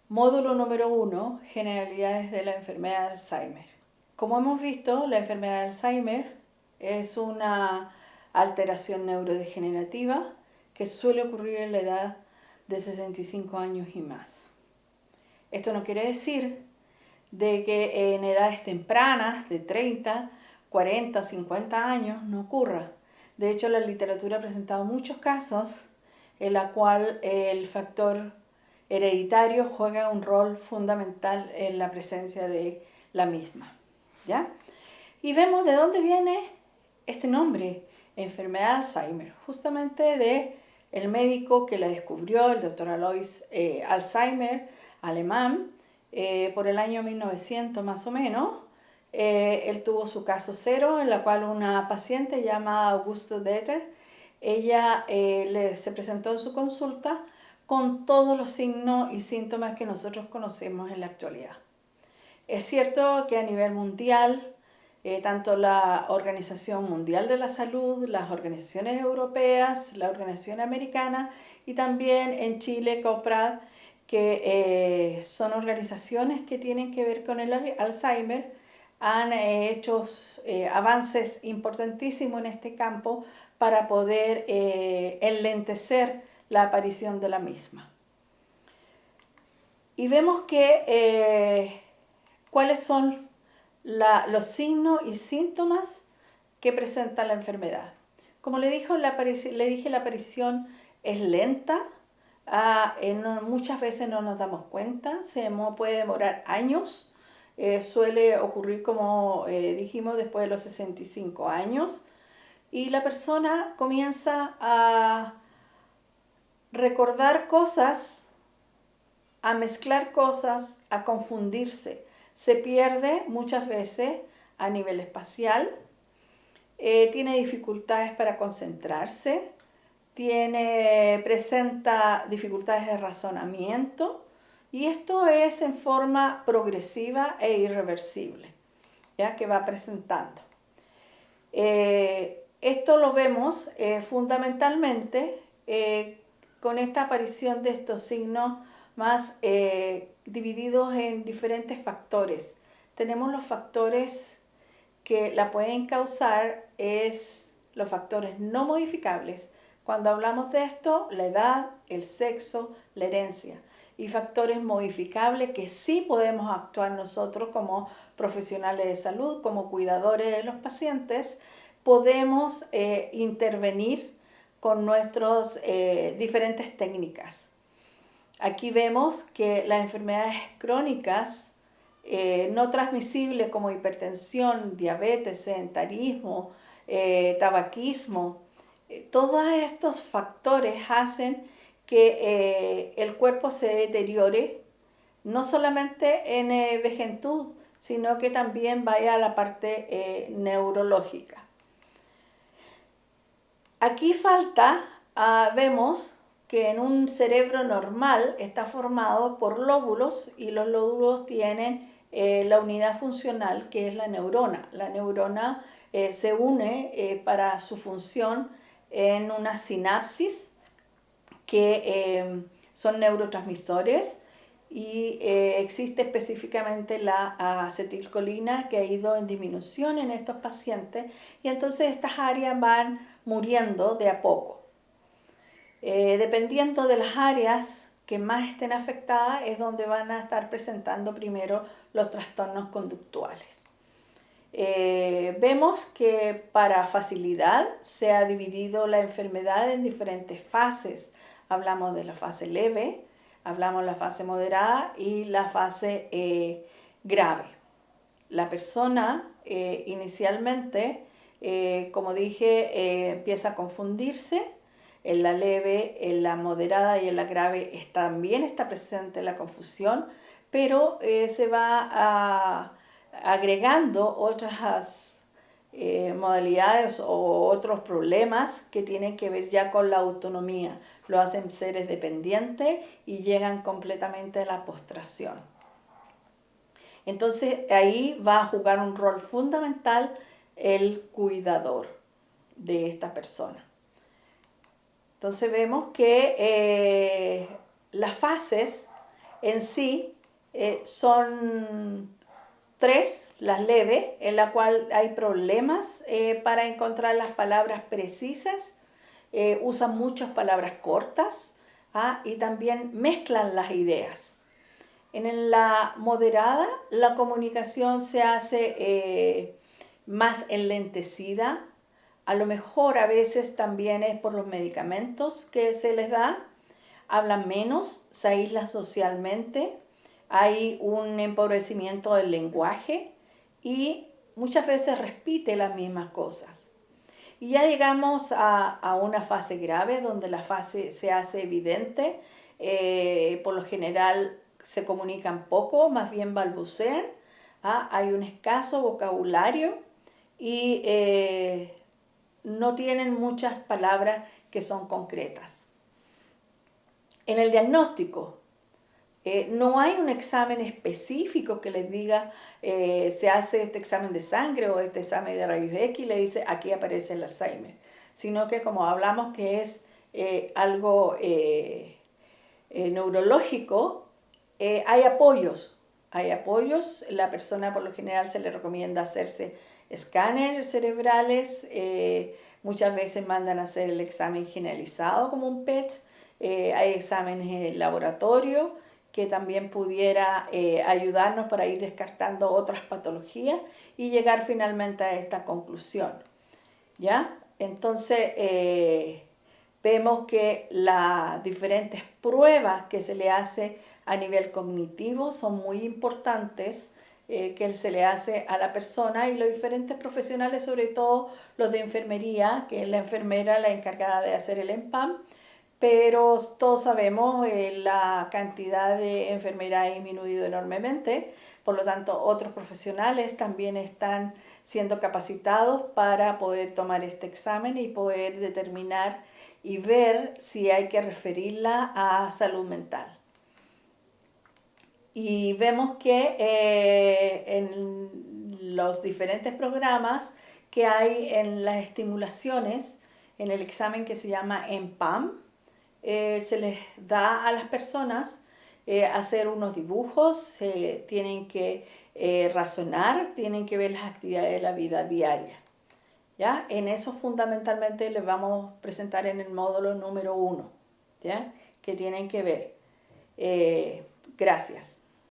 Módulo número 1, generalidades de la enfermedad de Alzheimer. Como hemos visto, la enfermedad de Alzheimer es una alteración neurodegenerativa que suele ocurrir en la edad de 65 años y más. Esto no quiere decir de que en edades tempranas, de 30, 40, 50 años, no ocurra. De hecho, la literatura ha presentado muchos casos en la cual el factor hereditario juega un rol fundamental en la presencia de la misma. ¿Ya? Y vemos de dónde viene este nombre, enfermedad de Alzheimer, justamente de el médico que la descubrió, el doctor Alois Alzheimer, alemán, por el año 1900 más o menos. Él tuvo su caso cero, en la cual una paciente llamada Augusto Deter, ella se presentó en su consulta con todos los signos y síntomas que nosotros conocemos en la actualidad. Es cierto que a nivel mundial, tanto la Organización Mundial de la Salud, las organizaciones europeas, la Organización Americana y también en Chile, COPRAD, que son organizaciones que tienen que ver con el Alzheimer, han hecho avances importantísimos en este campo para poder enlentecer la aparición de la misma. Y vemos que cuáles son los signos y síntomas que presenta la enfermedad. Como le dije, la aparición es lenta, muchas veces no nos damos cuenta, puede demorar años, suele ocurrir, como dijimos, después de los 65 años, y la persona comienza a recordar cosas, a mezclar cosas, a confundirse. Se pierde muchas veces a nivel espacial, tiene dificultades para concentrarse, presenta dificultades de razonamiento, y esto es en forma progresiva e irreversible, ¿ya? Que va presentando. Esto lo vemos fundamentalmente con esta aparición de estos signos más divididos en diferentes factores. Tenemos los factores que la pueden causar, los factores no modificables. Cuando hablamos de esto, la edad, el sexo, la herencia. Y factores modificables que sí podemos actuar nosotros como profesionales de salud, como cuidadores de los pacientes, podemos intervenir con nuestras diferentes técnicas. Aquí vemos que las enfermedades crónicas no transmisibles como hipertensión, diabetes, sedentarismo, tabaquismo, todos estos factores hacen que el cuerpo se deteriore, no solamente en vejentuz, sino que también vaya a la parte neurológica. Aquí vemos que en un cerebro normal está formado por lóbulos, y los lóbulos tienen la unidad funcional que es la neurona. La neurona se une para su función en una sinapsis que son neurotransmisores, y existe específicamente la acetilcolina que ha ido en disminución en estos pacientes, y entonces estas áreas van muriendo de a poco. Dependiendo de las áreas que más estén afectadas es donde van a estar presentando primero los trastornos conductuales. Vemos que para facilidad se ha dividido la enfermedad en diferentes fases. Hablamos de la fase leve, hablamos de la fase moderada y la fase grave. La persona inicialmente, como dije, empieza a confundirse. En la leve, en la moderada y en la grave también está presente la confusión, pero se va agregando otras modalidades o otros problemas que tienen que ver ya con la autonomía. Lo hacen seres dependientes y llegan completamente a la postración. Entonces ahí va a jugar un rol fundamental el cuidador de esta persona. Entonces vemos que las fases en sí son tres, las leves, en la cual hay problemas para encontrar las palabras precisas, usan muchas palabras cortas, y también mezclan las ideas. En la moderada, la comunicación se hace más enlentecida. A lo mejor a veces también es por los medicamentos que se les da. Hablan menos, se aíslan socialmente, hay un empobrecimiento del lenguaje y muchas veces repite las mismas cosas. Y ya llegamos a una fase grave donde la fase se hace evidente. Por lo general se comunican poco, más bien balbucean. Hay un escaso vocabulario y no tienen muchas palabras que son concretas. En el diagnóstico, no hay un examen específico que les diga, se hace este examen de sangre o este examen de rayos X y le dice, aquí aparece el Alzheimer. Sino que como hablamos que es algo neurológico, hay apoyos. Hay apoyos, la persona por lo general se le recomienda hacerse escáneres cerebrales, muchas veces mandan a hacer el examen generalizado como un PET, hay exámenes en laboratorio que también pudiera ayudarnos para ir descartando otras patologías y llegar finalmente a esta conclusión. ¿Ya? Entonces, vemos que las diferentes pruebas que se le hace a nivel cognitivo son muy importantes, que se le hace a la persona y los diferentes profesionales, sobre todo los de enfermería, que es la enfermera la encargada de hacer el EMPAM, pero todos sabemos la cantidad de enfermeras ha disminuido enormemente, por lo tanto otros profesionales también están siendo capacitados para poder tomar este examen y poder determinar y ver si hay que referirla a salud mental. Y vemos que en los diferentes programas que hay en las estimulaciones, en el examen que se llama EMPAM, se les da a las personas hacer unos dibujos, tienen que razonar, tienen que ver las actividades de la vida diaria. ¿Ya? En eso fundamentalmente les vamos a presentar en el módulo número 1, ¿ya? Que tienen que ver. Gracias.